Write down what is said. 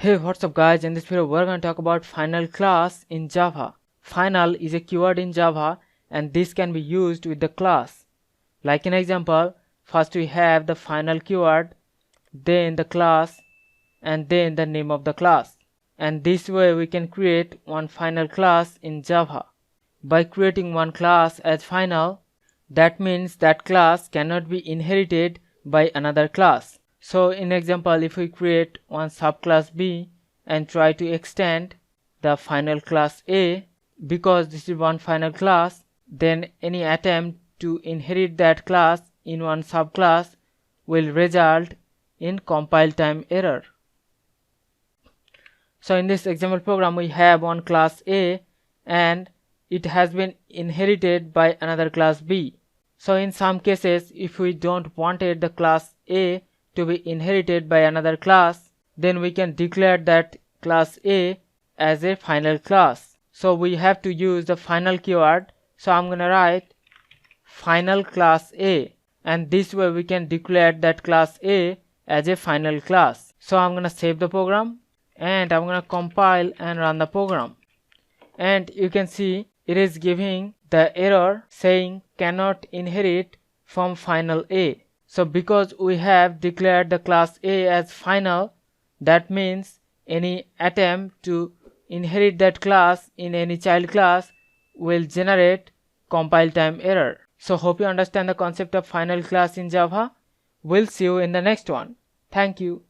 Hey, what's up guys? In this video we're going to talk about final class in Java. Final is a keyword in Java and this can be used with the class. Like an example, first we have the final keyword, then the class, and then the name of the class. And this way we can create one final class in Java. By creating one class as final, that means that class cannot be inherited by another class. So in example, if we create one subclass B and try to extend the final class A, because this is one final class, then any attempt to inherit that class in one subclass will result in compile time error. So in this example program we have one class A and it has been inherited by another class B. So in some cases, if we don't wanted the class A to be inherited by another class, then we can declare that class A as a final class. So we have to use the final keyword. So I'm gonna write final class A, and this way we can declare that class A as a final class. So I'm gonna save the program and I'm gonna compile and run the program, and you can see it is giving the error saying cannot inherit from final A. So because we have declared the class A as final, that means any attempt to inherit that class in any child class will generate compile time error. So hope you understand the concept of final class in Java. We'll see you in the next one. Thank you.